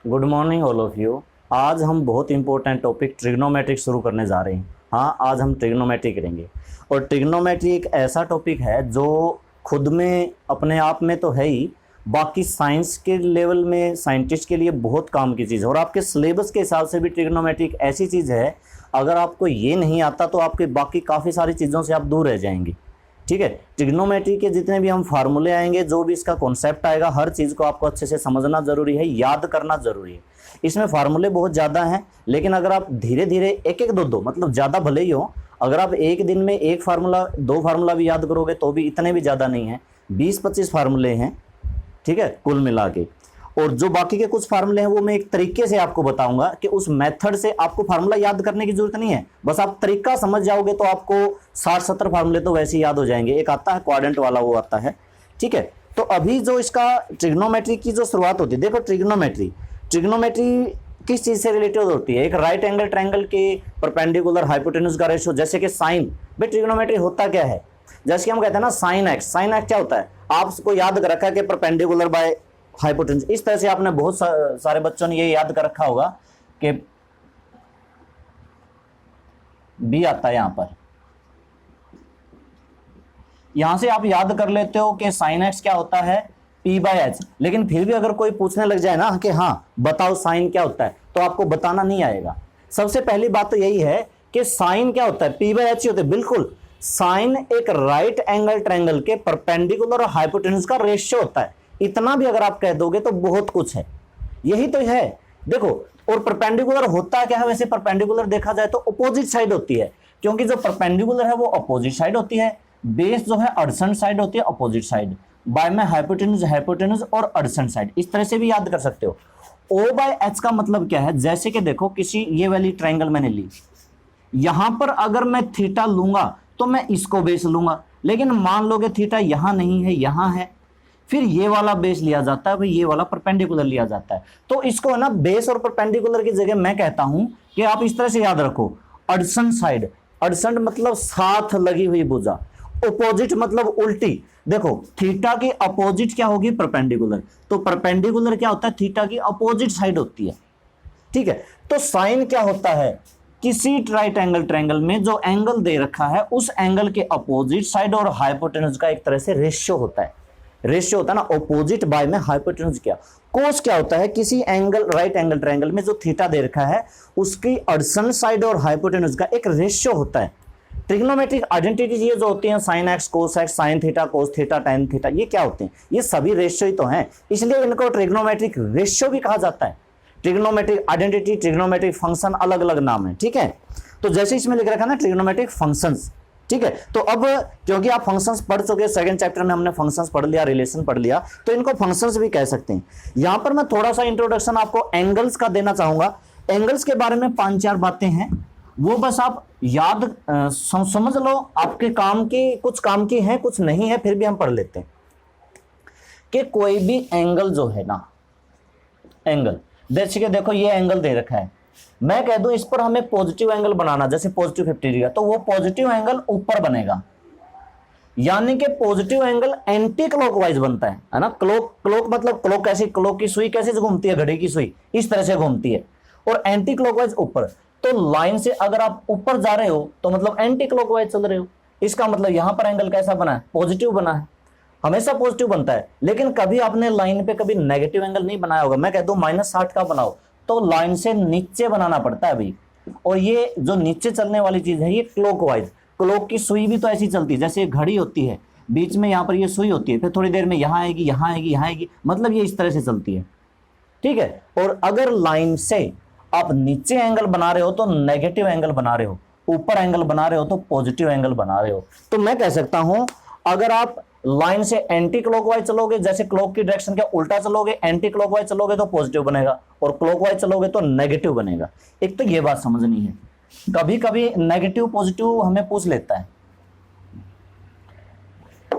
Good morning all of you. आज हम बहुत इंपॉर्टेंट टॉपिक ट्रिग्नोमेट्रिक शुरू करने जा रहे हैं। हाँ, आज हम ट्रिग्नोमेट्री करेंगे और ट्रिग्नोमेट्री एक ऐसा टॉपिक है जो खुद में अपने आप में तो है ही, बाकी साइंस के लेवल में साइंटिस्ट के लिए बहुत काम की चीज़ है। और आपके सिलेबस के हिसाब से भी ट्रिग्नोमेट्री एक ऐसी चीज़ है, अगर आपको ये नहीं आता तो आपके बाकी काफ़ी सारी चीज़ों से आप दूर रह जाएंगे। ठीक है, ट्रिग्नोमेट्री के जितने भी हम फार्मूले आएंगे, जो भी इसका कॉन्सेप्ट आएगा, हर चीज़ को आपको अच्छे से समझना जरूरी है, याद करना जरूरी है। इसमें फार्मूले बहुत ज़्यादा हैं, लेकिन अगर आप धीरे धीरे एक एक दो मतलब ज़्यादा भले ही हो, अगर आप एक दिन में एक फार्मूला दो फार्मूला भी याद करोगे तो भी इतने भी ज़्यादा नहीं है, 20-25 फार्मूले हैं। ठीक है, कुल मिला के। और जो बाकी के कुछ फार्मूले हैं वो मैं एक तरीके से आपको बताऊंगा कि उस मेथड से आपको फार्मूला याद करने की जरूरत नहीं है, बस आप तरीका समझ जाओगे तो आपको 60-70 फार्मूले तो वैसे ही याद हो जाएंगे। एक आता है क्वाड्रेंट वाला, वो आता है। ठीक है, तो अभी जो इसका ट्रिग्नोमेट्री की जो शुरुआत होती है, देखो ट्रिग्नोमेट्री किस चीज से रिलेटेड होती है? एक राइट एंगल ट्रायंगल के परपेंडिकुलर हाइपोटेन्यूज का रेशियो, जैसे कि साइन। भाई ट्रिग्नोमेट्री होता क्या है? जैसे कि हम कहते हैं ना साइन एक्स क्या होता है? आपको याद कर रखा है कि परपेंडिकुलर बाय हाइपोटेन्यूज। इस तरह से आपने बहुत सारे बच्चों ने ये याद कर रखा होगा कि बी आता है यहां से आप याद कर लेते हो कि साइन एक्स क्या होता है? P by H. लेकिन फिर भी अगर कोई पूछने लग जाए ना कि हाँ बताओ साइन क्या होता है, तो आपको बताना नहीं आएगा। सबसे पहली बात तो यही है कि साइन क्या होता है? पी बाय एच ही होता है। बिल्कुल, साइन एक राइट एंगल ट्रायंगल के परपेंडिकुलर और हाइपोटेन्यूज का रेशियो होता है। इतना भी अगर आप कह दोगे तो बहुत कुछ है, यही तो है। देखो, और परपेंडिकुलर होता क्या है? वैसे परपेंडिकुलर देखा जाए तो अपोजिट साइड होती है, क्योंकि जो परपेंडिकुलर है वो अपोजिट साइड होती है, बेस जो है एडजेसेंट साइड होती है, अपोजिट साइड। बाय में हाइपोटेन्यूज और एडजेसेंट साइड, इस तरह से भी याद कर सकते हो। ओ बाय एच का मतलब क्या है? जैसे कि देखो, किसी ये वाली ट्रायंगल मैंने ली, यहां पर अगर मैं थीटा लूंगा तो मैं इसको बेस लूंगा, लेकिन मान लो कि थीटा यहां नहीं है, यहां है, फिर ये वाला बेस लिया जाता है, भाई ये वाला परपेंडिकुलर लिया जाता है। तो इसको है ना, बेस और परपेंडिकुलर की जगह मैं कहता हूं कि आप इस तरह से याद रखो, एडजेसेंट साइड। एडजेसेंट मतलब साथ लगी हुई भुजा, अपोजिट मतलब उल्टी। देखो, थीटा की अपोजिट क्या होगी? परपेंडिकुलर। तो परपेंडिकुलर क्या होता है? थीटा की अपोजिट साइड होती है। ठीक है, तो साइन क्या होता है? किसी राइट एंगल ट्रायंगल में जो एंगल दे रखा है, उस एंगल के अपोजिट साइड और हाइपोटेन्यूज का एक तरह से रेशियो होता है। रेशियो होता है ना, अपोजिट बाय में हाइपोटेन्यूज। क्या कोस क्या होता है? किसी एंगल राइट एंगल ट्रायंगल में जो थीटा दे रखा है, उसकी एडजेसेंट साइड और हाइपोटेन्यूज का एक रेशियो होता है। ट्रिग्नोमेट्रिक आइडेंटिटी ये जो होती हैं, sine x cos x, sine theta cos theta tan theta, ये क्या होते हैं? ये सभी रेशियो ही तो हैं, इसलिए इनको ट्रिग्नोमेट्रिक रेशियो भी कहा जाता है। ट्रिग्नोमेट्रिक आइडेंटिटी, ट्रिग्नोमेट्रिक फंक्शन, अलग अलग नाम है। ठीक है, तो जैसे इसमें लिख रखा है ना ट्रिग्नोमेट्रिक फंक्शंस। ठीक है, तो अब क्योंकि आप फंक्शंस पढ़ चुके, सेकंड चैप्टर में हमने फंक्शंस पढ़ लिया, रिलेशन पढ़ लिया, तो इनको फंक्शंस भी कह सकते हैं। यहां पर मैं थोड़ा सा इंट्रोडक्शन आपको एंगल्स का देना चाहूंगा। एंगल्स के बारे में 5-4 बातें हैं, वो बस आप याद समझ लो। आपके काम की, कुछ काम की है, कुछ नहीं है, फिर भी हम पढ़ लेते हैं कि कोई भी एंगल जो है ना, एंगल जैसे कि देखो ये एंगल दे रखा है, मैं कह दूं इस पर हमें पॉजिटिव एंगल बनाना, जैसे पॉजिटिव 50 डिग्री, तो वो पॉजिटिव एंगल ऊपर बनेगा, यानी कि पॉजिटिव एंगल एंटी क्लॉकवाइज बनता है ना। क्लॉक मतलब क्लॉक कैसी? क्लॉक की सुई कैसे घूमती है? घड़ी की सुई इस तरह से घूमती है, और एंटी क्लॉकवाइज ऊपर। तो लाइन से अगर आप ऊपर जा रहे हो तो मतलब एंटी क्लॉकवाइज चल रहे हो। इसका मतलब यहां पर एंगल कैसा बना है? पॉजिटिव बना है, हमेशा पॉजिटिव बनता है। लेकिन कभी आपने लाइन पे कभी नेगेटिव एंगल नहीं बनाया होगा। मैं कह दूं -60 का बनाओ, तो लाइन से नीचे बनाना पड़ता है भाई। और ये जो नीचे चलने वाली चीज है, ये क्लॉकवाइज। क्लॉक की सुई भी तो ऐसी चलती है, जैसे घड़ी होती है, बीच में यहाँ पर ये सुई होती है, फिर थोड़ी देर में यहाँ आएगी, यहाँ आएगी, यहाँ आएगी, मतलब ये इस तरह से चलती है। ठीक है, और अगर लाइन से आप नीचे एंगल बना रहे हो तो नेगेटिव एंगल बना रहे हो, ऊपर एंगल बना रहे हो तो पॉजिटिव एंगल बना रहे हो। तो मैं कह सकता हूं, अगर आप लाइन से एंटी क्लॉकवाइज चलोगे, जैसे क्लॉक की डायरेक्शन के उल्टा चलोगे, एंटी क्लॉकवाइज चलोगे तो पॉजिटिव बनेगा, और क्लॉकवाइज चलोगे तो नेगेटिव बनेगा। एक तो ये बात समझनी है, कभी कभी नेगेटिव पॉजिटिव हमें पूछ लेता है।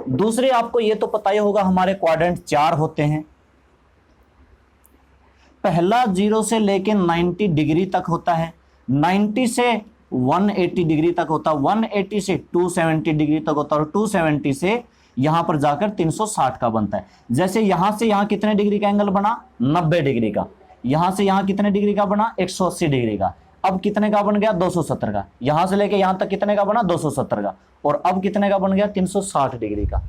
दूसरे, आपको ये तो पता ही होगा, हमारे क्वाड्रेंट 4 होते हैं। पहला 0 से लेके 90 डिग्री तक होता है, 90 से 180 डिग्री तक होता है, 180 से 270 डिग्री तक होता है, और 270 से यहां पर जाकर 360 का बनता है। जैसे यहां से यहां कितने डिग्री का एंगल बना? 90 डिग्री का। यहां से यहां कितने डिग्री का बना, 180 डिग्री का। अब कितने का बन गया, 270 का। यहां से लेके यहां तक कितने का बना, 270 का। और अब कितने का बन गया, 360 डिग्री का।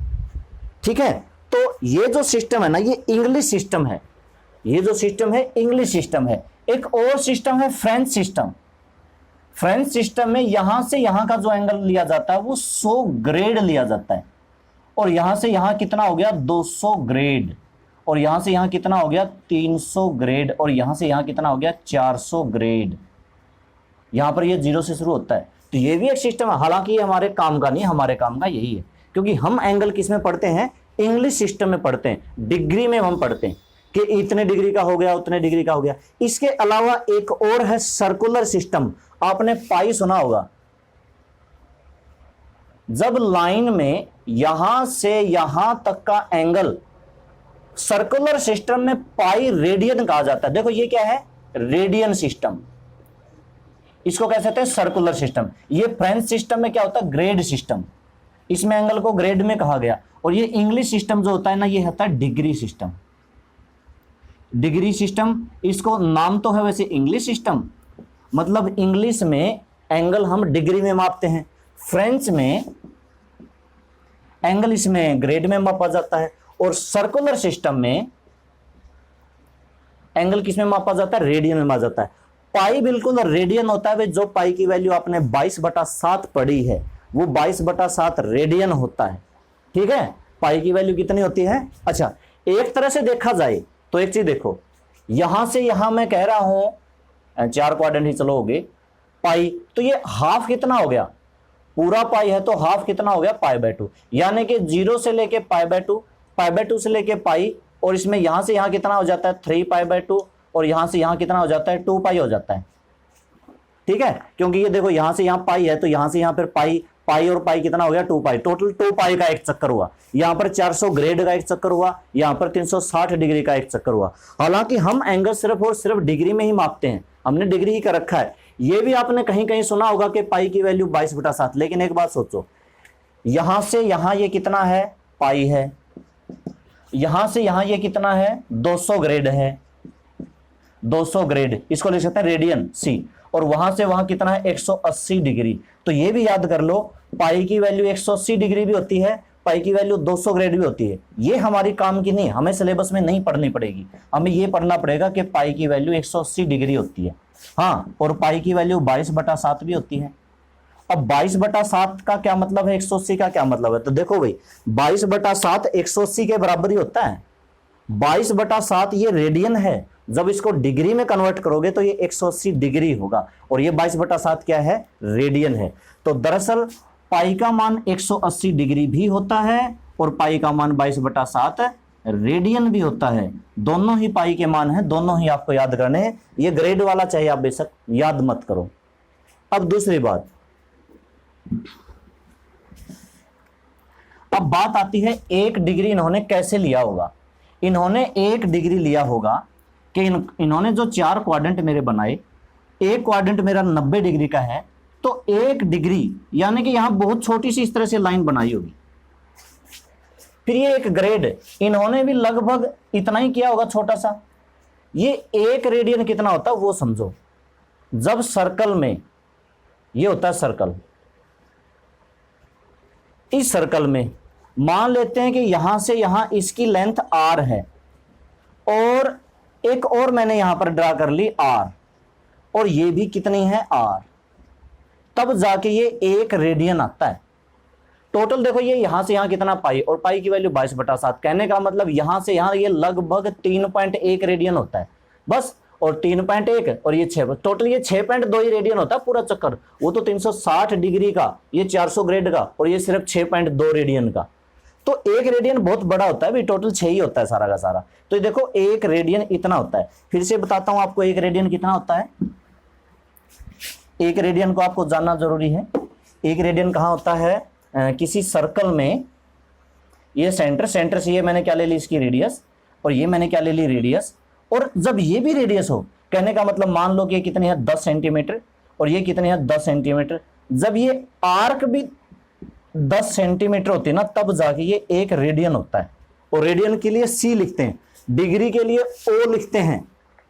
ठीक है, तो ये जो सिस्टम है ना, ये इंग्लिश सिस्टम है। ये जो सिस्टम है इंग्लिश सिस्टम है। एक और सिस्टम है फ्रेंच सिस्टम। फ्रेंच सिस्टम में यहां से यहां का जो एंगल लिया जाता है वो 100 ग्रेड लिया जाता है। और यहां से यहां कितना हो गया, 200 ग्रेड। और यहां से यहां कितना हो गया, 300 ग्रेड। और यहां से यहां कितना हो गया, 400 ग्रेड। यहां पर ये 0 से शुरू होता है। तो ये भी एक सिस्टम है, हालांकि ये हमारे काम का नहीं, हमारे काम का यही है, क्योंकि हम एंगल किस में पढ़ते हैं, इंग्लिश सिस्टम में पढ़ते हैं। डिग्री में हम पढ़ते हैं कि इतने डिग्री का हो गया, उतने डिग्री का हो गया। इसके अलावा एक और है सर्कुलर सिस्टम। आपने पाई सुना होगा। जब लाइन में यहां से यहां तक का एंगल, सर्कुलर सिस्टम में पाई रेडियन कहा जाता है। देखो ये क्या है, रेडियन सिस्टम। इसको कह सकते हैं सर्कुलर सिस्टम। ये फ्रेंच सिस्टम में क्या होता है, ग्रेड सिस्टम। इसमें एंगल को ग्रेड में कहा गया। और ये इंग्लिश सिस्टम जो होता है ना, ये होता है डिग्री सिस्टम। डिग्री सिस्टम, इसको नाम तो है वैसे इंग्लिश सिस्टम, मतलब इंग्लिश में एंगल हम डिग्री में मापते हैं। फ्रेंच में एंगल इसमें ग्रेड में मापा जाता है। और सर्कुलर सिस्टम में एंगल किस में मापा जाता है, रेडियन में मापा जाता है। पाई बिल्कुल रेडियन होता है। जो पाई की वैल्यू आपने 22/7 पढ़ी है, वो 22/7 रेडियन होता है। ठीक है, पाई की वैल्यू कितनी होती है। अच्छा, एक तरह से देखा जाए तो एक चीज देखो, यहां से यहां मैं कह रहा हूं 4 क्वाड्रेंट ही चलो हो गए पाई, तो ये हाफ कितना हो गया, पूरा पाई है तो हाफ कितना हो गया, π/2। यानी कि 0 से लेके π/2, π/2 से लेके पाई, और इसमें यहां से यहां कितना हो जाता है, 3π/2, और यहां से यहां कितना हो जाता है, 2π हो जाता है। ठीक है, क्योंकि ये देखो यहां से यहां पाई है तो यहां से यहां फिर पाई, पाई और पाई कितना हो गया, 2π। टोटल 2π का एक चक्कर हुआ। यहां पर 400 ग्रेड का एक चक्कर हुआ, यहां पर 360 डिग्री का एक चक्कर हुआ। हालांकि हम एंगल सिर्फ और सिर्फ डिग्री में ही मापते हैं, हमने डिग्री ही कर रखा है। ये भी आपने कहीं कहीं सुना होगा कि पाई की वैल्यू 22/7। लेकिन एक बात सोचो, यहां से यहां ये कितना है, पाई है। यहां से यहां ये कितना है, 200 ग्रेड है। 200 ग्रेड, इसको लिख सकते हैं रेडियन सी। और वहां से वहां कितना है, 180 डिग्री। तो ये भी याद कर लो, पाई की वैल्यू 180 डिग्री भी होती है, पाई की वैल्यू 200 ग्रेड भी होती है। ये हमारी काम की नहीं, हमें सिलेबस में नहीं पढ़नी पड़ेगी। हमें ये पढ़ना पड़ेगा कि पाई की वैल्यू 180 डिग्री होती है। हाँ, और पाई की वैल्यू 22/7 भी होती है। अब 22/7 का क्या मतलब है, 180 का क्या मतलब है। तो देखो भाई, 22/7 180 के बराबर ही होता है। 22/7 ये रेडियन है। जब इसको डिग्री में कन्वर्ट करोगे तो ये 180 डिग्री होगा। और ये 22/7 क्या है, रेडियन है। तो दरअसल पाई का मान 180 डिग्री भी होता है और पाई का मान 22/7 रेडियन भी होता है। दोनों ही पाई के मान हैं, दोनों ही आपको याद करने हैं। ये ग्रेड वाला चाहे आप बेशक याद मत करो। अब दूसरी बात, अब बात आती है 1 डिग्री इन्होंने कैसे लिया होगा। इन्होंने 1 डिग्री लिया होगा कि इन्होंने जो 4 क्वाड्रेंट मेरे बनाए, एक क्वाड्रेंट मेरा 90 डिग्री का है, तो 1 डिग्री यानी कि यहां बहुत छोटी सी इस तरह से लाइन बनाई होगी। फिर ये एक ग्रेड, इन्होंने भी लगभग इतना ही किया होगा, छोटा सा। ये 1 रेडियन कितना होता है वो समझो। जब सर्कल में ये होता है सर्कल, इस सर्कल में मान लेते हैं कि यहां से यहां इसकी लेंथ r है, और एक और मैंने यहां पर ड्रा कर ली r, और ये भी कितनी है r, तब जाके ये 1 रेडियन आता है। टोटल देखो, ये यहां से यहां कितना पाई, और पाई की वैल्यू 22/7। कहने का मतलब यहां से यहां ये लगभग 3.1 रेडियन होता है बस। और 3.1 और ये 6, टोटल ये 6.2 ही रेडियन होता है पूरा चक्कर। वो तो 360 डिग्री का, ये 400 ग्रेड का, और ये सिर्फ 6.2 रेडियन का। तो 1 रेडियन बहुत बड़ा होता है भाई, टोटल 6 ही होता है सारा का सारा। तो देखो 1 रेडियन इतना होता है। फिर से बताता हूं आपको 1 रेडियन कितना होता है। 1 रेडियन को आपको जानना जरूरी है। 1 रेडियन कहां होता है, किसी सर्कल में, ये सेंटर से ये मैंने क्या ले ली, इसकी रेडियस, और ये मैंने क्या ले ली, रेडियस। और जब ये भी रेडियस हो, कहने का मतलब मान लो कि ये कितनी है, 10 सेंटीमीटर, और ये कितनी है, 10 सेंटीमीटर। जब ये आर्क भी 10 सेंटीमीटर होती है ना, तब जाके ये 1 रेडियन होता है। और रेडियन के लिए C लिखते हैं, डिग्री के लिए O लिखते हैं।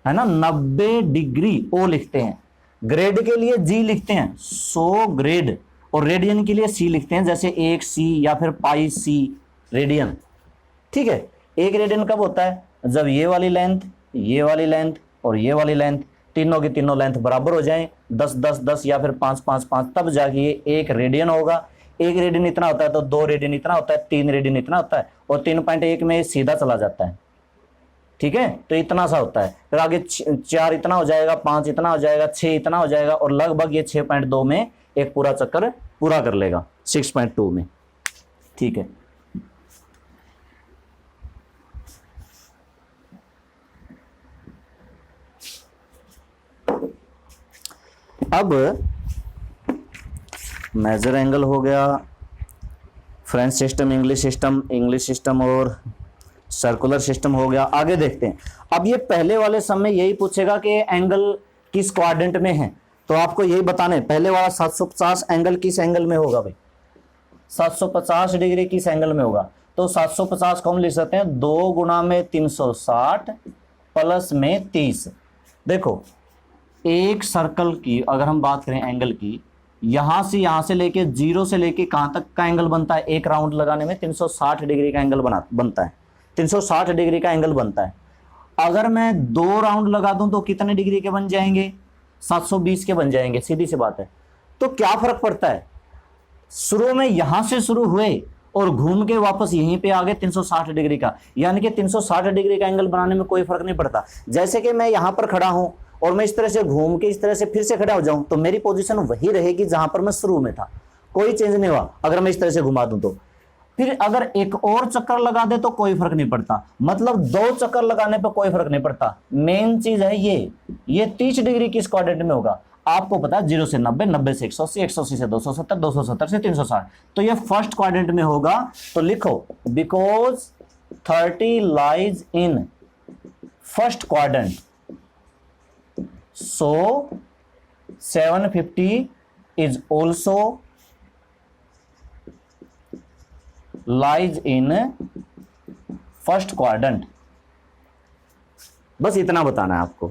है ना, 90 डिग्री ओ लिखते हैं, ग्रेड के लिए जी लिखते हैं 100 ग्रेड, और रेडियन के लिए सी लिखते हैं, जैसे 1 सी या फिर पाई सी रेडियन। ठीक है, एक रेडियन कब होता है, जब ये वाली लेंथ, ये वाली लेंथ और ये वाली लेंथ, तीनों की तीनों लेंथ बराबर हो जाएं, 10 10 10 या फिर 5 5 5, तब जाके ये एक रेडियन होगा। एक रेडियन इतना होता है तो 2 रेडियन इतना होता है, 3 रेडियन इतना होता है, और 3.1 में सीधा चला जाता है। ठीक है, तो इतना सा होता है, फिर आगे 4 इतना हो जाएगा, 5 इतना हो जाएगा, 6 इतना हो जाएगा, और लगभग ये 6.2 में एक पूरा चक्कर पूरा कर लेगा 6.2 में। ठीक है, अब मेजर एंगल हो गया, फ्रेंच सिस्टम, इंग्लिश सिस्टम और सर्कुलर सिस्टम हो गया। आगे देखते हैं, अब ये पहले वाले सम में यही पूछेगा कि एंगल किस क्वाड्रेंट में है, तो आपको यही बताना है। पहले वाला 750 एंगल किस एंगल में होगा भाई, 750 डिग्री किस एंगल में होगा, तो 750 को हम लिख सकते हैं 2 गुना में 360 प्लस में 30। देखो, एक सर्कल की अगर हम बात करें एंगल की, यहां से लेके 0 से लेके कहां तक का एंगल बनता है, एक राउंड लगाने में 360 डिग्री का एंगल बनता है, 360 डिग्री का एंगल बनता है। अगर मैं 2 राउंड लगा दूं तो कितने डिग्री के बन जाएंगे, 720 के बन जाएंगे, सीधी सी बात है। तो क्या फर्क पड़ता है, शुरू में यहां से शुरू हुए और घूम के वापस यहीं पे आ गए 360 डिग्री का, यानी कि 360 डिग्री का एंगल बनाने में कोई फर्क नहीं पड़ता। जैसे कि मैं यहां पर खड़ा हूं और मैं इस तरह से घूम के इस तरह से फिर से खड़ा हो जाऊं तो मेरी पोजीशन वही रहेगी जहां पर मैं शुरू में था, कोई चेंज नहीं हुआ। अगर मैं इस तरह से घुमा दूं तो फिर अगर एक और चक्कर लगा दे तो कोई फर्क नहीं पड़ता, मतलब 2 चक्कर लगाने पर कोई फर्क नहीं पड़ता। मेन चीज है ये 30 डिग्री किस क्वाड्रेंट में होगा, आपको पता है 0 से 90, 90 से 180, 180 से 270, 270 से 360, तो ये फर्स्ट क्वाड्रेंट में होगा। तो लिखो because 30 lies in first quadrant, so 750 is also lies in first quadrant। बस इतना बताना है आपको।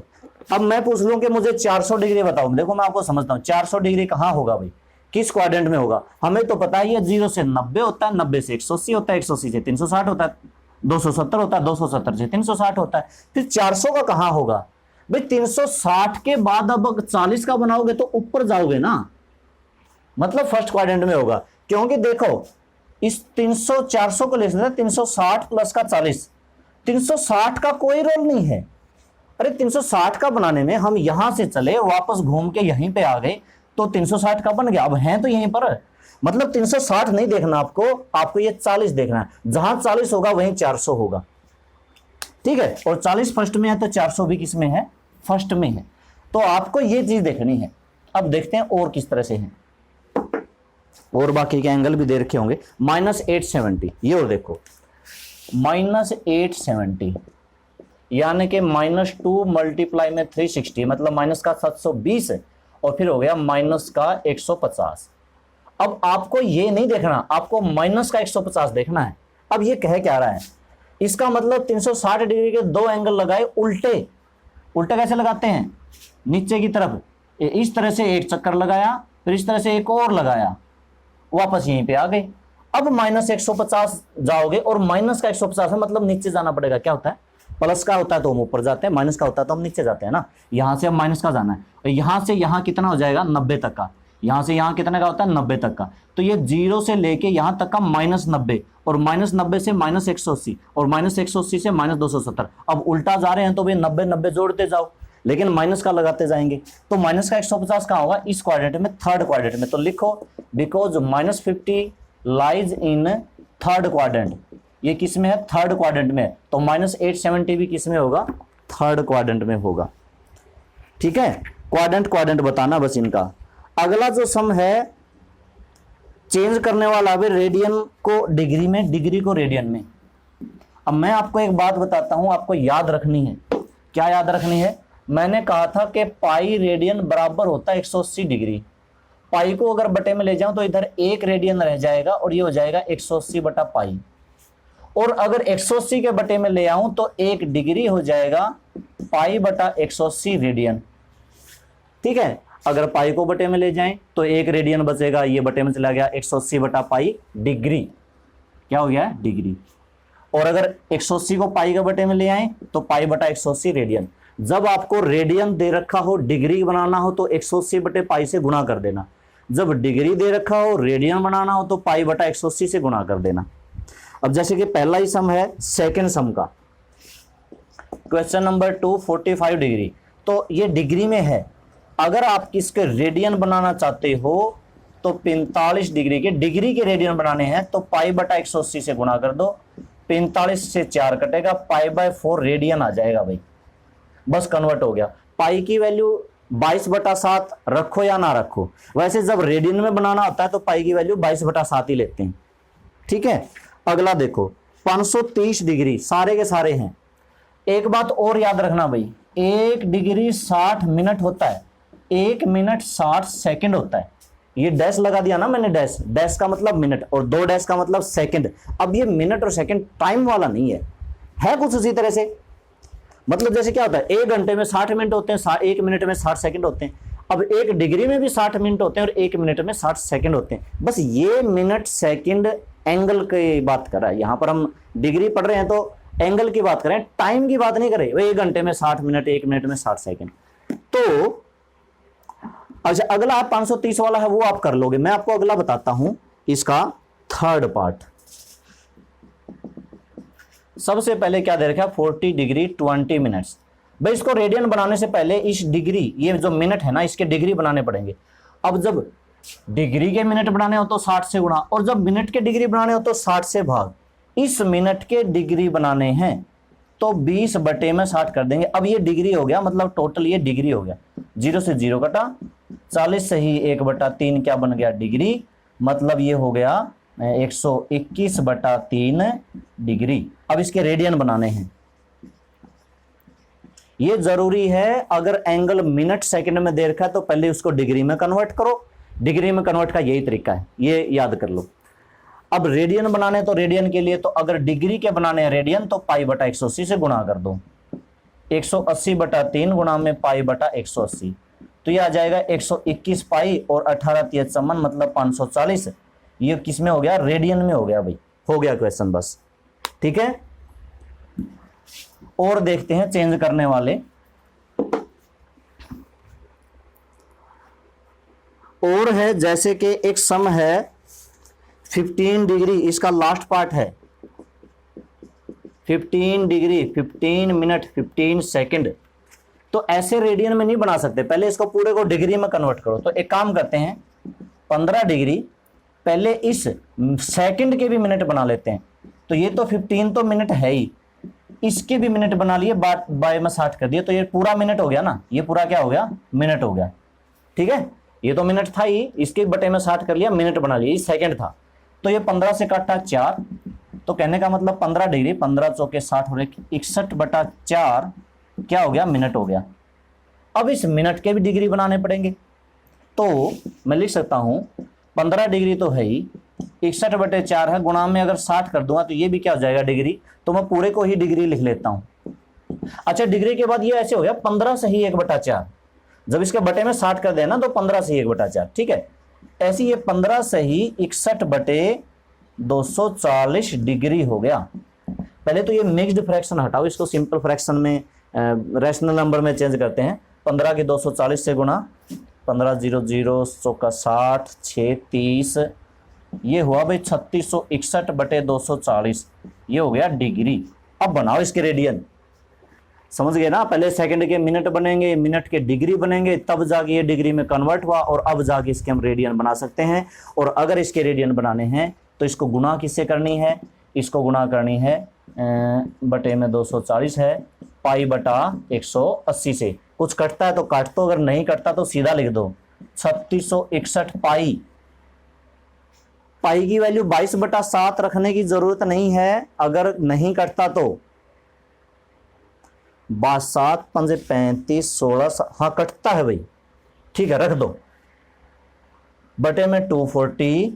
अब मैं पूछ लूं कि मुझे 400 डिग्री बताओ, देखो मैं आपको समझता हूं 400 डिग्री कहां होगा भाई, किस क्वाड्रेंट में होगा। हमें तो पता ही है 0 से 90 होता है, 90 से 180 होता है, 180 से 360 होता है, 270 होता है, 270 से 360 होता है, फिर 400 का कहां होगा भाई। 360 के बाद अब 40 का बनाओगे तो ऊपर जाओगे ना, मतलब फर्स्ट क्वाड्रेंट में होगा। क्योंकि देखो इस 300 400 को ले सकते हैं 360 प्लस का 40, 360 का कोई रोल नहीं है। अरे 360 का बनाने में हम यहां से चले वापस घूम के यहीं पे आ गए तो 360 का बन गया। अब हैं तो यहीं पर, मतलब 360 नहीं देखना आपको ये 40 देखना है, जहां 40 होगा वहीं 400 होगा। ठीक है, और 40 फर्स्ट में है तो 400 भी किस में है, फर्स्ट में है। तो आपको ये चीज देखनी है। अब देखते हैं और किस तरह से है, और बाकी के एंगल भी दे रखे होंगे। -870 ये, और देखो -870 यानी कि -2 मल्टीप्लाई में 360, मतलब माइनस का 720 और फिर हो गया माइनस का 150। अब आपको ये नहीं देखना, आपको माइनस का 150 देखना है। अब ये कह क्या रहा है, इसका मतलब 360 डिग्री के 2 एंगल लगाए उल्टे। उल्टे कैसे लगाते हैं, नीचे की तरफ इस तरह से एक चक्कर लगाया, फिर इस तरह से एक और लगाया, वापस यहीं पे आ गए। अब -150 जाओगे और माइनस का 150 है, मतलब नीचे जाना पड़ेगा। क्या होता है, प्लस का होता है तो हम ऊपर जाते हैं, माइनस का होता है तो हम नीचे जाते हैं ना। यहां से हम माइनस का जाना है, और यहां से यहां कितना हो जाएगा 90 तक का, यहां से यहां कितने का होता है 90 तक का। तो ये 0 से लेके यहां तक का -90, और -90 से -180, और -180 से -270। अब उल्टा जा रहे हैं तो भाई 90 90 जोड़ते जाओ, लेकिन माइनस का लगाते जाएंगे। तो माइनस का 150 कहां होगा, इस क्वाड्रेंट में, थर्ड क्वाड्रेंट में। तो लिखो because -50 lies in third quadrant, ये किस में है, थर्ड क्वाड्रेंट में। तो -870 भी किस में होगा, थर्ड क्वाड्रेंट में होगा। ठीक है, क्वाड्रेंट बताना बस इनका। अगला जो सम है चेंज करने वाला भी, रेडियन को डिग्री में, डिग्री को रेडियन में। अब मैं आपको एक बात बताता हूं, आपको याद रखनी है। क्या याद रखनी है, मैंने कहा था कि पाई रेडियन बराबर होता है 180 डिग्री। पाई को अगर बटे में ले जाऊं तो इधर 1 रेडियन रह जाएगा और ये हो जाएगा 180 बटा पाई। और अगर 180 के बटे में ले आऊं तो 1 डिग्री हो जाएगा पाई बटा 180 रेडियन। ठीक है, अगर पाई को बटे में ले जाएं तो 1 रेडियन बचेगा, ये बटे में चला गया, 180 बटा पाई डिग्री, क्या हो गया डिग्री। और अगर 180 को पाई के बटे में ले आए तो पाई बटा 180 रेडियन। जब आपको रेडियन दे रखा हो, डिग्री बनाना हो तो 180 बटे पाई से गुणा कर देना। जब डिग्री दे रखा हो, रेडियन बनाना हो तो पाई बटा 180 से गुणा कर देना। अब जैसे कि पहला ही सम है सेकंड सम का, क्वेश्चन नंबर 2 45 डिग्री, तो ये डिग्री में है। अगर आप इसके रेडियन बनाना चाहते हो तो 45 डिग्री के रेडियन बनाने हैं तो पाई बटा 180 से गुणा कर दो, 45 से 4 कटेगा, पाई बाय 4 रेडियन आ जाएगा भाई, बस कन्वर्ट हो गया। पाई की वैल्यू 22/7 रखो या ना रखो, वैसे जब रेडियन में बनाना होता है तो पाई की वैल्यू 22/7 ही लेते हैं। ठीक है, अगला देखो 530 डिग्री, सारे के सारे हैं। एक बात और याद रखना भाई, 1 डिग्री 60 मिनट होता है, 1 मिनट 60 सेकंड होता है। ये डैश लगा दिया ना मैंने, डैश का मतलब मिनट और 2 डैश का मतलब सेकंड। अब ये मिनट और सेकंड टाइम वाला नहीं है कुछ उसी तरह से। मतलब जैसे क्या होता है, 1 घंटे में 60 मिनट होते हैं, 1 मिनट में 60 सेकंड होते हैं। अब 1 डिग्री में भी 60 मिनट होते हैं और 1 मिनट में 60 सेकंड होते हैं। बस ये मिनट सेकंड एंगल की बात कर रहा है, यहां पर हम डिग्री पढ़ रहे हैं तो एंगल की बात करें, टाइम की बात नहीं करें। 1 घंटे में 60 मिनट, 1 मिनट में 60 सेकंड। तो अच्छा, अगला 530 वाला है वो आप कर लोगे, मैं आपको अगला बताता हूं इसका थर्ड पार्ट। सबसे पहले क्या दे रखा है, 40 डिग्री 20 मिनट्स। भाई इसको रेडियन बनाने से पहले इस डिग्री, ये जो मिनट है ना, इसके डिग्री बनाने पड़ेंगे। अब जब डिग्री के मिनट बनाने हो तो 60 से गुणा, और जब मिनट के डिग्री बनाने हो तो 60 से भाग। इस मिनट के डिग्री बनाने हैं तो 20 बटे में 60 कर देंगे। अब ये डिग्री हो गया, मतलब टोटल ये डिग्री हो गया, 0 से 0 कटा, 40 से ही 1/3 क्या बन गया डिग्री, मतलब ये हो गया 121/3 डिग्री। अब इसके रेडियन बनाने हैं, ये जरूरी है। अगर एंगल मिनट सेकंड में दे रखा है तो पहले उसको डिग्री में कन्वर्ट करो, डिग्री में कन्वर्ट का यही तरीका है, ये याद कर लो। अब रेडियन बनाने तो रेडियन के लिए, तो अगर डिग्री के बनाने हैं रेडियन तो पाई बटा 180 से गुणा कर दो, 180/3 गुणा में पाई बटा 180, तो ये आ जाएगा 121 पाई और 18 तिहत सम्मन, मतलब 540। ये किस में हो गया, रेडियन में हो गया भाई, हो गया क्वेश्चन बस। ठीक है, और देखते हैं चेंज करने वाले। और है जैसे कि एक सम है 15 डिग्री, इसका लास्ट पार्ट है 15 डिग्री 15 मिनट 15 सेकंड। तो ऐसे रेडियन में नहीं बना सकते, पहले इसको पूरे को डिग्री में कन्वर्ट करो। तो एक काम करते हैं, 15 डिग्री पहले इस सेकंड के भी मिनट बना लेते हैं। तो ये तो 15 तो मिनट है ही, इसके भी मिनट बना लिए, बाय में 60 कर दिए, तो ये पूरा मिनट हो गया ना, ये पूरा क्या हो गया, मिनट हो गया। ठीक है, ये तो मिनट था ही, इसके बटे में 60 कर लिया, मिनट बना लिया, ये सेकंड था। तो ये 15 से काटा 4, तो कहने का मतलब 15 डिग्री 15 चौके 60 हो रहे, 61/4 क्या हो गया, मिनट हो गया। अब इस मिनट के भी डिग्री बनाने पड़ेंगे, तो मैं लिख सकता हूं 15 डिग्री तो है ही, 61/4 है, गुणा में अगर 60 कर दूंगा तो ये भी क्या हो जाएगा डिग्री, तो मैं पूरे को ही डिग्री लिख लेता हूं। अच्छा, डिग्री के बाद ये ऐसे हो गया 15 से ही 1/4, जब इसके बटे में 60 कर देना तो 15 से ही 1/4। ठीक है, ऐसी ये 15 से ही 61/240 डिग्री हो गया। पहले तो ये मिक्स्ड फ्रैक्शन हटाओ, इसको सिंपल फ्रैक्शन में रैशनल नंबर में चेंज करते हैं। 15 के 240 से गुणा, 15 0 0 चौका 60 6 30, ये हुआ भाई 3661/240, ये हो गया डिग्री। अब बनाओ इसके रेडियन, समझ गए ना, पहले सेकंड के मिनट बनेंगे, मिनट के डिग्री बनेंगे, तब जाके ये डिग्री में कन्वर्ट हुआ, और अब जाके इसके हम रेडियन बना सकते हैं। और अगर इसके रेडियन बनाने हैं तो इसको गुणा किससे करनी है, इसको गुणा करनी है बटे में 240 है, पाई बटा 180 से। कुछ कटता है तो काट दो, अगर नहीं कटता तो सीधा लिख दो 3661 पाई। पाई की वैल्यू 22/7 रखने की जरूरत नहीं है, अगर नहीं कटता तो 7 5 35 16, हाँ कटता है भाई, ठीक है रख दो, बटे में 240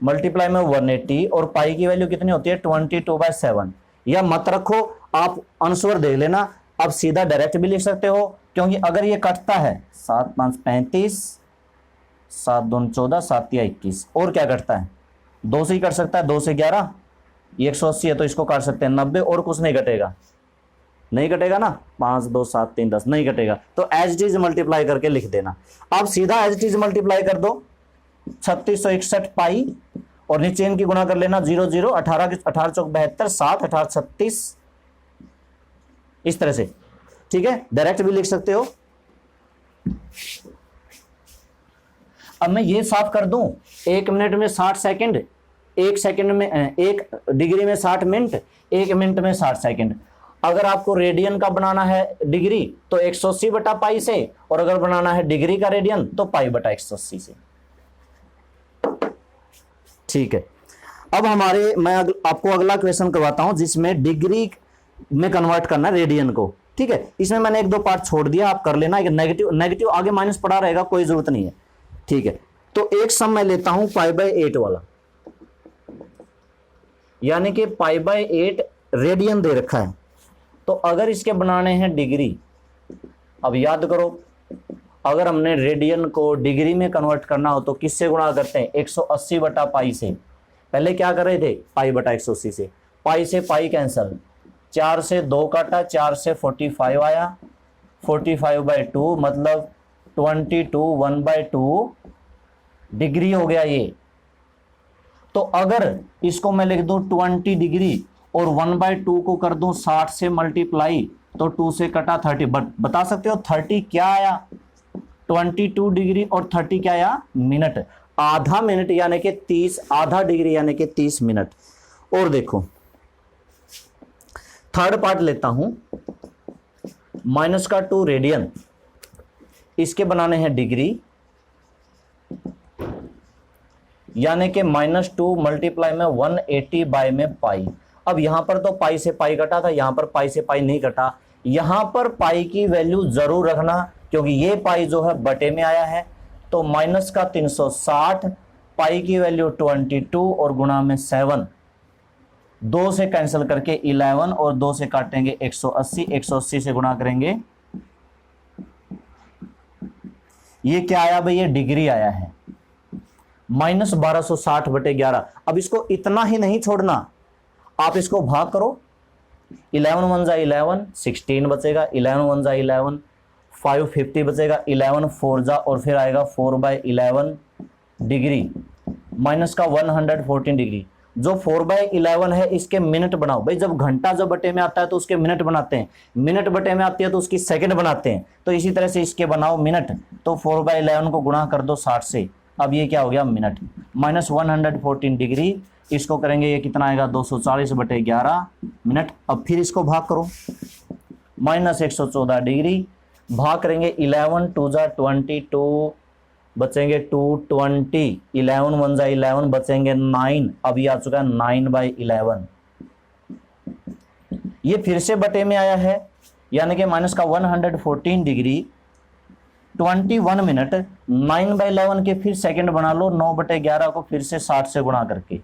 मल्टीप्लाई में 180, और पाई की वैल्यू कितनी होती है 22/7। या मत रखो, आप आंसर देख लेना, अब सीधा डायरेक्ट भी लिख सकते हो, क्योंकि अगर ये कटता है 7 5 35, 7 2 14, 7 3 21, और क्या कटता है 2 से ही कट सकता है, 2 से 11, ये 180 है तो इसको काट सकते हैं 90, और कुछ नहीं कटेगा, नहीं कटेगा ना, 5 2 7 3 10 नहीं कटेगा, तो एज इट इज मल्टीप्लाई करके लिख देना। अब सीधा एज इट इज मल्टीप्लाई कर दो 3661 पाई, और नीचे इनकी गुणा कर लेना 0 0, 18 18 चौक 72, 7 18 36, इस तरह से, ठीक है, डायरेक्ट भी लिख सकते हो। अब मैं ये साफ कर दूं, 1 मिनट में 60 सेकंड, 1 सेकंड में 1 डिग्री में 60 मिनट, 1 मिनट में 60 सेकंड। अगर आपको रेडियन का बनाना है डिग्री तो 180 बटा पाई से, और अगर बनाना है डिग्री का रेडियन तो पाई बटा 180 से, ठीक है। अब मैं आपको अगला क्वेश्चन करवाता हूं जिसमें डिग्री में कन्वर्ट करना है रेडियन को, ठीक है। इसमें मैंने 1 2 पार्ट छोड़ दिया, आप कर लेना, नेगेटिव आगे माइनस पड़ा रहेगा, कोई जरूरत नहीं है, ठीक है। तो एक सम मैं लेता हूं π/8 वाला, यानी कि π/8 रेडियन दे रखा है, तो अगर इसके बनाने हैं डिग्री, अब याद करो, अगर हमने रेडियन को डिग्री में कन्वर्ट करना हो तो किससे गुणा करते हैं, 180 बटा पाई से। पहले क्या कर रहे थे, पाई बटा 180 से, पाई से पाई कैंसल, 4 से 2 काटा, 4 से 45 आया, 45/2 मतलब 22 1/2 डिग्री हो गया ये। तो अगर इसको मैं लिख दूं 20 डिग्री और 1/2 को कर दूं 60 से मल्टीप्लाई, तो 2 से कटा 30, बता सकते हो 30 क्या आया, 22 डिग्री और 30 क्या आया, मिनट, आधा मिनट यानी कि 30, आधा डिग्री यानी कि 30 मिनट। और देखो थर्ड पार्ट लेता हूं, -2 रेडियन, इसके बनाने हैं डिग्री, यानी कि -2 मल्टीप्लाई में 180 बाय में पाई। अब यहां पर तो पाई से पाई कटा था, यहां पर पाई से पाई नहीं कटा, यहां पर पाई की वैल्यू जरूर रखना, क्योंकि ये पाई जो है बटे में आया है, तो माइनस का 360, पाई की वैल्यू 22 और गुणा में 7, 2 से कैंसिल करके 11 और 2 से काटेंगे 180, 180 से गुणा करेंगे, ये क्या आया भाई, ये डिग्री आया है, -1260 बटे 11। अब इसको इतना ही नहीं छोड़ना, आप इसको भाग करो, 11 1 जा 11, 16 बचेगा, 11 1 जा 11, 5 50 बचेगा, 11 4 जा, और फिर आएगा 4/11 डिग्री, माइनस का 114 डिग्री। जो 4/11 है इसके मिनट बनाओ भाई, जब घंटा जो बटे में आता है तो उसके मिनट बनाते हैं, मिनट बटे में आती है तो उसकी सेकंड बनाते हैं, तो इसी तरह से इसके बनाओ मिनट, तो 4/11 को गुणा कर दो 60 से, अब ये क्या हो गया मिनट, -114 डिग्री, इसको करेंगे ये कितना आएगा 240 बटे 11 मिनट। अब फिर इसको भाग करो, -114 डिग्री, भाग करेंगे 11 2 जा 22, बचेंगे 220, 11 1 जा 11, बचेंगे 9, अब ये आ चुका है 9/11, ये फिर से बटे में आया है, यानी कि -114 डिग्री 21 मिनट, 9/11 के फिर सेकंड बना लो, 9/11 को फिर से 60 से गुणा करके,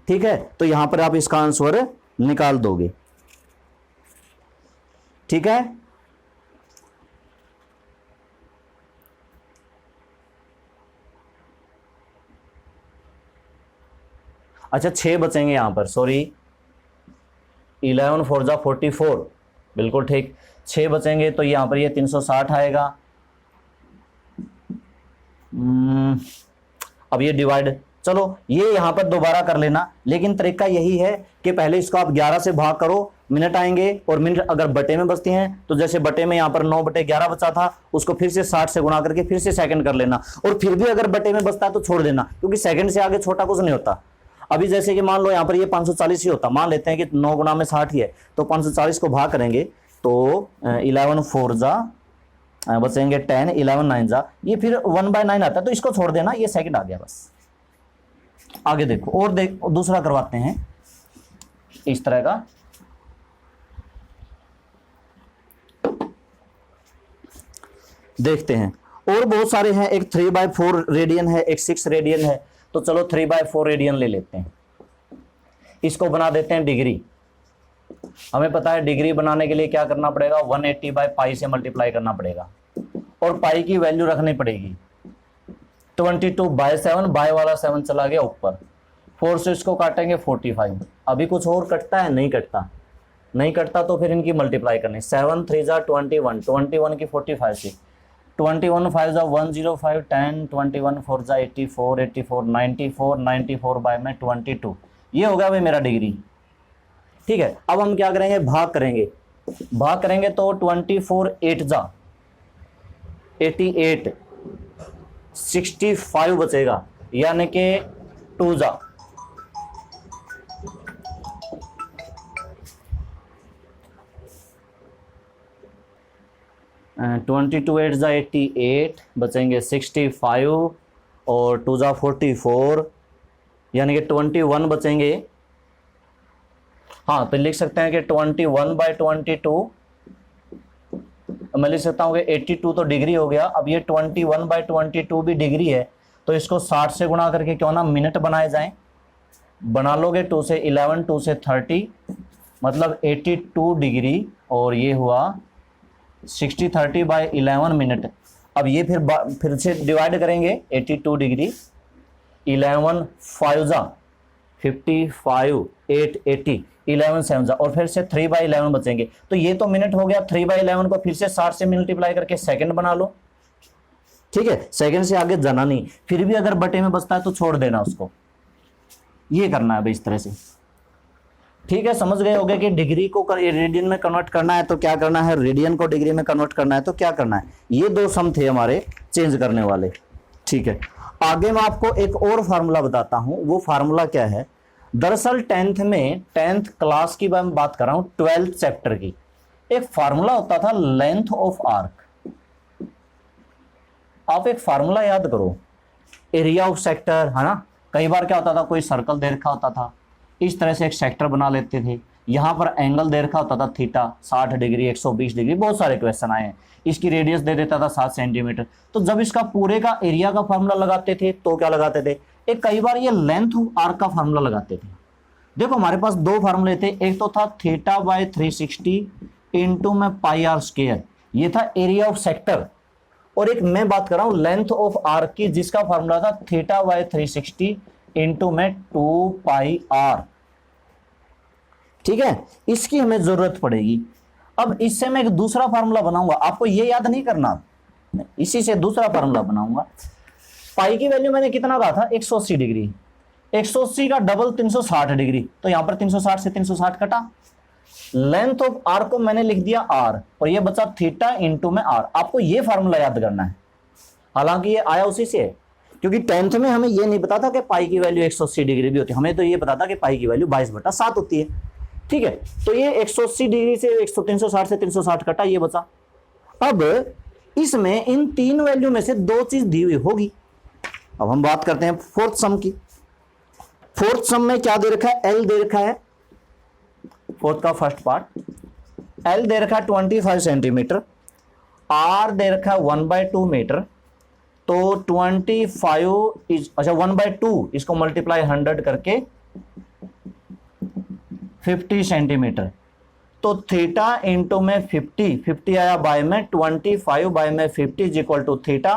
ठीक है। तो यहां पर आप इसका आंसर निकाल दोगे, ठीक है। अच्छा 6 बचेंगे यहां पर, सॉरी 11 4 जा 44, बिल्कुल ठीक, 6 बचेंगे, तो यहां पर ये 360 आएगा। अब ये डिवाइड, चलो ये यहां पर दोबारा कर लेना, लेकिन तरीका यही है कि पहले इसको आप 11 से भाग करो, मिनट आएंगे, और मिनट अगर बटे में बचती हैं तो जैसे बटे में यहां पर 9/11 बचा था, उसको फिर से 60 से गुणा करके फिर से सेकंड कर लेना, और फिर भी अगर बटे में बचता है तो छोड़ देना, क्योंकि सेकंड से आगे छोटा कुछ नहीं होता। अभी जैसे कि मान लो यहाँ पर ये 540 ही होता, मान लेते हैं कि 9 गुणा में 60 ही है, तो 540 को भाग करेंगे तो 11 4 जा, बचेंगे 10, 11 9 जा, ये फिर 1/9 आता है, तो इसको छोड़ देना, ये सेकंड आ गया बस। आगे देखो, और दूसरा करवाते हैं इस तरह का, देखते हैं, और बहुत सारे हैं, एक 3/4 रेडियन है, एक 6 रेडियन है, तो चलो 3/4 रेडियन ले लेते हैं, इसको बना देते हैं डिग्री, हमें पता है डिग्री बनाने के लिए क्या करना पड़ेगा, 180 बाय पाई से मल्टीप्लाई करना पड़ेगा और पाई की वैल्यू रखनी पड़ेगी 22/7, बाय वाला 7 चला गया ऊपर, 4 से इसको काटेंगे 45। अभी कुछ और कटता है, नहीं कटता, नहीं कटता तो फिर इनकी मल्टीप्लाई करनी, 7 3 जा 21, 21 की 45 से, 21 5 जा 105, 10 21 4 जा 84, 84 94, 94 बाय में 22, ये हो गया भाई मेरा डिग्री। ठीक है, अब हम क्या करेंगे, भाग करेंगे, भाग करेंगे तो 24 8 जा 88, 65 बचेगा, यानी कि 2 जा 22 8 जा 88 बचेंगे 65 और 2 जा 44, यानी कि 21 बचेंगे। हाँ, तो लिख सकते हैं कि 21 बाय 22, मैं लिख सकता हूँ कि 82 तो डिग्री हो गया। अब ये 21 बाय 22 भी डिग्री है, तो इसको 60 से गुणा करके क्यों ना मिनट बनाए जाएं, बना लोगे 2 से 11, 2 से 30, मतलब 82 डिग्री, और ये हुआ 60 30 बाय 11 मिनट। अब ये फिर से डिवाइड करेंगे, 82 डिग्री 11 5 जा 55, 8 80, 11 7 जा, और फिर से 3 बाई 11 बचेंगे। तो ये तो मिनट हो गया, 3 बाई 11 को फिर से 60 से मल्टीप्लाई करके सेकंड बना लो। ठीक है, सेकंड से आगे जाना नहीं, फिर भी अगर बटे में बचता है तो छोड़ देना उसको, ये करना है भाई इस तरह से। ठीक है, समझ गए होगे कि डिग्री को रेडियन में कन्वर्ट करना है तो क्या करना है, रेडियन को डिग्री में कन्वर्ट करना है तो क्या करना है। ये 2 सम थे हमारे चेंज करने वाले। ठीक है, आगे मैं आपको एक और फार्मूला बताता हूं। वो फार्मूला क्या है, दरअसल 10th में 10th क्लास की मैं बात कर रहा हूं, 12th चैप्टर की, एक फार्मूला होता था लेंथ ऑफ आर्क। आप एक फार्मूला याद करो, एरिया ऑफ सेक्टर, है ना। कई बार क्या होता था, कोई सर्कल दे रखा होता था, इस तरह से एक सेक्टर बना लेते थे, यहां पर एंगल दे रखा होता था थीटा 60 डिग्री 120 डिग्री, बहुत सारे क्वेश्चन आए हैं। इसकी रेडियस दे देता था 7 सेंटीमीटर। तो जब इसका पूरे का एरिया का फार्मूला लगाते थे तो क्या लगाते थे, एक कई बार ये लेंथ ऑफ आर्क का फार्मूला लगाते थे। देखो हमारे पास 2 फार्मूले थे, एक तो था थीटा बाय 360 इंटू में पाई आर स्क्वायर, ये था एरिया ऑफ सेक्टर, और एक मैं बात कर रहा हूं लेंथ ऑफ आर्क की, जिसका फार्मूला था थीटा बाय 360 इंटू में 2 पाई आर। ठीक है, इसकी हमें जरूरत पड़ेगी। अब इससे मैं एक दूसरा फार्मूला बनाऊंगा, आपको ये याद नहीं करना, इसी से दूसरा फार्मूला बनाऊंगा। पाई की वैल्यू मैंने कितना कहा था, 180 डिग्री, 180 का डबल 360 डिग्री, तो यहां पर 360 से 360 कटा। लेंथ ऑफ आर को मैंने लिख दिया आर, और ये बचा थीटा इंटू में आर। आपको ये फार्मूला याद करना है, हालांकि ये आया उसी से है, क्योंकि 10th में हमें ये नहीं पता था कि पाई की वैल्यू 180 डिग्री भी होती है, हमें तो ये पता था कि पाई की वैल्यू 22/7 होती है। ठीक है, तो ये 180 डिग्री से 360 से 360 कटा, ये बचा। अब इसमें इन 3 वैल्यू में से 2 चीज दी हुई होगी। अब हम बात करते हैं फोर्थ सम की। फोर्थ सम में क्या दे रखा है, एल दे रखा है, फोर्थ का फर्स्ट पार्ट, एल दे रखा है 25 सेंटीमीटर, आर दे रखा है 1/2 मीटर, तो 25 इज, अच्छा 1/2, इसको मल्टीप्लाई 100 करके 50 सेंटीमीटर, तो थीटा इंटू में 50 आया बाय में 25 बाय में 50 इज इक्वल टू थीटा,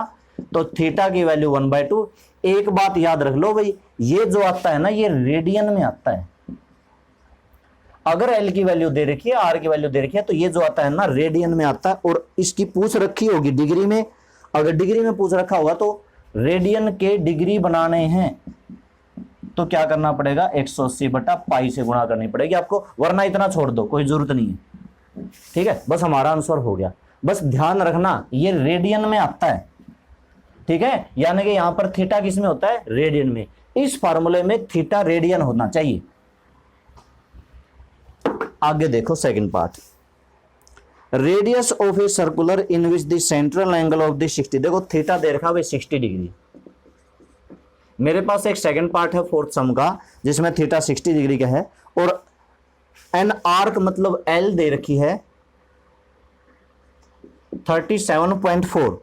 तो थीटा की वैल्यू 1/2। एक बात याद रख लो भाई, ये जो आता है ना, ये रेडियन में आता है। अगर एल की वैल्यू दे रखी है, आर की वैल्यू दे रखी है, तो ये जो आता है ना रेडियन में आता है, और इसकी पूछ रखी होगी डिग्री में। अगर डिग्री में पूछ रखा होगा तो रेडियन के डिग्री बनाने हैं तो क्या करना पड़ेगा, 180/पाई से गुणा करनी पड़ेगी आपको, वरना इतना छोड़ दो, कोई जरूरत नहीं है। ठीक है, बस हमारा आंसर हो गया। बस ध्यान रखना ये रेडियन में आता है। ठीक है, यानी कि यहां पर थीटा किस में होता है, रेडियन में। इस फार्मूले में थीटा रेडियन होना चाहिए। आगे देखो second part, radius of a circular in which the central angle of the 60। देखो थीटा दे रखा है 60 डिग्री। मेरे पास एक सेकंड पार्ट है फोर्थ सम का, जिसमें थीटा 60 डिग्री का है, और एन आर्क मतलब एल दे रखी है 37.4।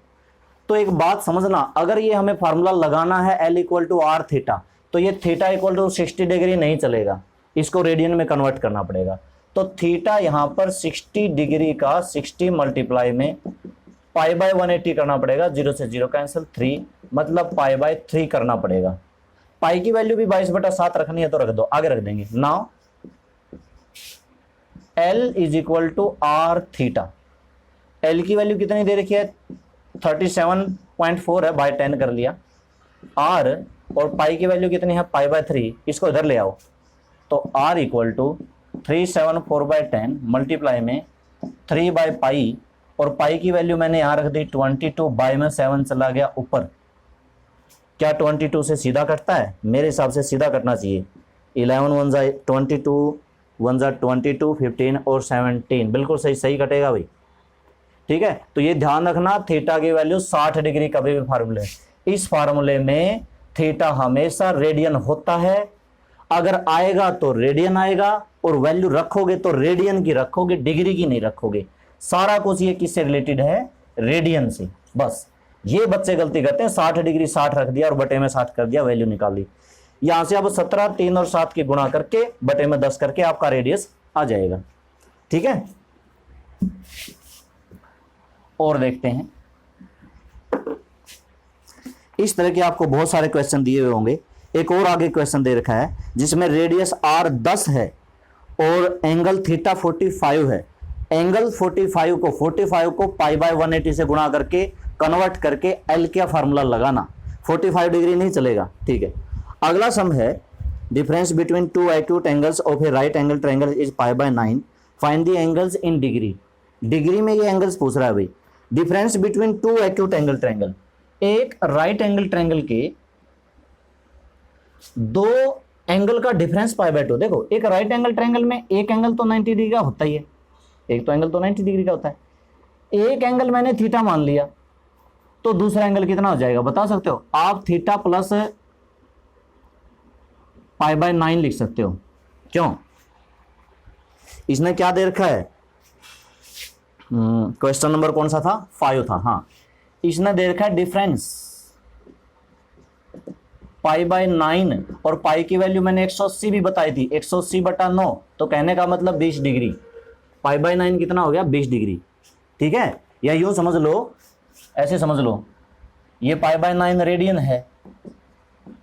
तो एक बात समझना, अगर ये हमें फार्मूला लगाना है L equal to R theta, तो ये थीटा इक्वल टू 60 डिग्री नहीं चलेगा, इसको रेडियन में कन्वर्ट करना पड़ेगा। तो थीटा यहां पर 60 डिग्री का 60 मल्टीप्लाई में पाई बाय 180 करना पड़ेगा, 0 से 0 कैंसिल, 3 मतलब पाई बाय 3 करना पड़ेगा। पाई की वैल्यू भी 22/7 रखनी है तो रख दो, आगे रख देंगे। Now L is equal to R theta. L की वैल्यू कितनी दे रखी है, 37.4 है, बाय 10 कर लिया। R और पाई की वैल्यू कितनी है, पाई बाय 3, इसको इधर ले आओ तो R इक्वल टू 374/10 मल्टीप्लाई में 3 बाय पाई, और पाई की वैल्यू मैंने यहां रख दी 22, बाय में 7 चला गया ऊपर। क्या 22 से सीधा कटता है? मेरे हिसाब से सीधा कटना चाहिए। 11 1 जा 22, 1 जा 22, 15 और 17, बिल्कुल सही सही कटेगा भाई। ठीक है, तो ये ध्यान रखना, थीटा की वैल्यू 60 डिग्री कभी भी फार्मूले, इस फार्मूले में थीटा हमेशा रेडियन होता है। अगर आएगा तो रेडियन आएगा, और वैल्यू रखोगे तो रेडियन की रखोगे, डिग्री की नहीं रखोगे। सारा कुछ ये किससे रिलेटेड है, रेडियन से। बस ये बच्चे गलती करते हैं, 60 डिग्री 60 रख दिया और बटे में 60 कर दिया, वैल्यू निकाल ली। यहां से अब 17, 3 और 7 की गुणा करके बटे में 10 करके आपका रेडियस आ जाएगा। ठीक है, और देखते हैं, इस तरह के आपको बहुत सारे क्वेश्चन दिए हुए होंगे। एक और आगे क्वेश्चन दे रखा है जिसमें रेडियस r 10 है और एंगल थीटा 45 है। एंगल 45 को पाई बाय 180 से गुणा करके कन्वर्ट करके L का फार्मूला लगाना, 45 डिग्री नहीं चलेगा। ठीक है, अगला सम है difference between two acute angles of A right angle triangle is pi by 9, find the angles in degree. Degree में ये एंगल्स पूछ रहा है भाई। Difference between two acute angle triangle, एक राइट एंगल ट्रायंगल के दो एंगल का डिफरेंस पाई बाय 2। देखो, एक राइट एंगल ट्रायंगल में एक एंगल तो 90 डिग्री का होता ही है, एक तो एंगल तो 90 डिग्री का होता है। एक एंगल मैंने थीटा मान लिया तो दूसरा एंगल कितना हो जाएगा बता सकते हो आप? थीटा प्लस पाई बाय 9 लिख सकते हो। क्यों? इसने क्या दे रखा है, क्वेश्चन नंबर कौन सा था, 5 था। हाँ, इसने दे रखा है डिफरेंस पाई बाय 9, और पाई की वैल्यू मैंने 180 भी बताई थी, 180/9, तो कहने का मतलब 20 डिग्री। पाई बाय 9 कितना हो गया, 20 डिग्री। ठीक है, या यूं समझ लो, ऐसे समझ लो, ये पाई बाय 9 रेडियन है,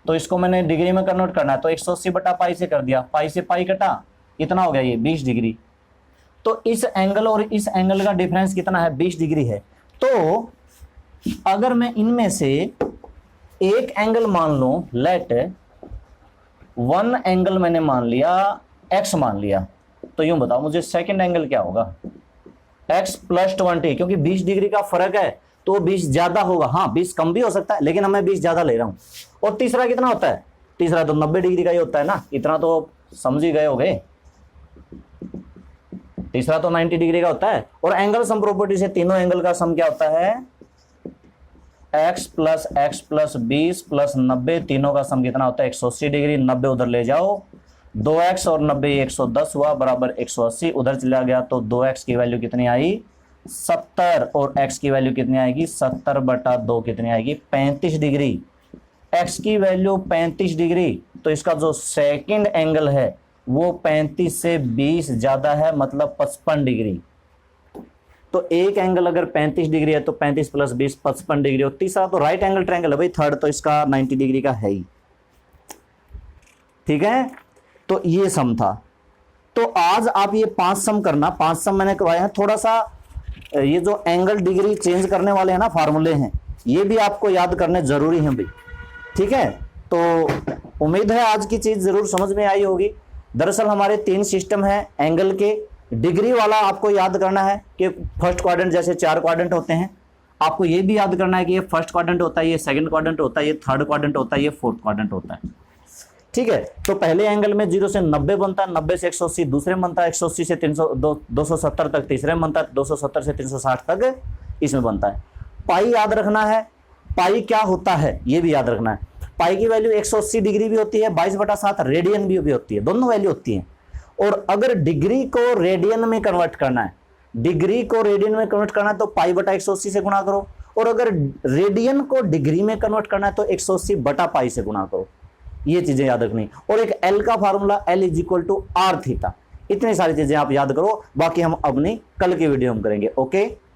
तो इसको मैंने डिग्री में कन्वर्ट करना है, तो 180/पाई से कर दिया, पाई से पाई कटा, कितना हो गया ये 20 डिग्री। तो इस एंगल और इस एंगल का डिफरेंस कितना है, 20 डिग्री है। तो अगर मैं इनमें से एक एंगल मान लूं, लेट वन एंगल मैंने मान लिया, x मान लिया, तो यूं बताओ मुझे सेकंड एंगल क्या होगा, x + 20, क्योंकि 20 डिग्री का फर्क है तो 20 ज्यादा होगा। हाँ, 20 कम भी हो सकता है, लेकिन मैं 20 ज्यादा ले रहा हूं। और तीसरा कितना होता है, तीसरा तो 90 डिग्री का ही होता है ना, इतना तो समझ ही गए होगे। तीसरा तो 90 डिग्री का होता है। और एंगल सम प्रॉपर्टी से तीनों एंगल का सम क्या होता है, x + x + 20 + 90, तीनों का सम कितना होता है 180 डिग्री। 90 उधर ले जाओ, 2x और 90 110 हुआ, बराबर 180। उधर चला गया तो 2x की वैल्यू कितनी आई, 70, और x की वैल्यू कितनी आएगी, 70/2 कितनी आएगी, 35 डिग्री। x की वैल्यू 35 डिग्री, तो इसका जो सेकंड एंगल है वो 35 से 20 ज्यादा है, मतलब 55 डिग्री। तो एक एंगल अगर 35 डिग्री है तो 35 + 20 55 डिग्री। और तीसरा तो राइट एंगल ट्रायंगल है भाई, थर्ड तो इसका 90 डिग्री का है ही। ठीक है, तो ये सम था। तो आज आप ये 5 सम करना, 5 सम मैंने करवाए हैं। थोड़ा सा ये जो एंगल डिग्री चेंज करने वाले हैं ना फार्मूले हैं, ये भी आपको याद करने जरूरी हैं भाई। ठीक है, तो उम्मीद है आज की चीज जरूर समझ में आई होगी। दरअसल हमारे 3 सिस्टम है एंगल के। डिग्री वाला आपको याद करना है कि फर्स्ट क्वाड्रेंट, जैसे 4 क्वाड्रेंट होते हैं, आपको ये भी याद करना है कि ये फर्स्ट क्वाड्रेंट होता है, ये सेकंड क्वाड्रेंट होता है, ये थर्ड क्वाड्रेंट होता है, ये फोर्थ क्वाड्रेंट होता है। ठीक है, तो पहले एंगल में 0 से 90 बनता है, 90 से 180 दूसरे में बनता है, 180 से 270 तक तीसरे में बनता है, 270 से 360 तक इसमें बनता है। पाई याद रखना है, पाई क्या होता है ये भी याद रखना है। पाई की वैल्यू 180 डिग्री भी होती है, 22/7 रेडियन भी होती है, दोनों वैल्यू होती है। और अगर डिग्री को रेडियन में कन्वर्ट करना है, डिग्री को रेडियन में कन्वर्ट करना है तो पाई/180 से गुणा करो, और अगर रेडियन को डिग्री में कन्वर्ट करना है तो 180/पाई से गुणा करो। ये चीजें याद रखनी। और एक एल का फार्मूला, L = r थीटा। इतनी सारी चीजें आप याद करो, बाकी हम अपनी कल की वीडियो में करेंगे। ओके।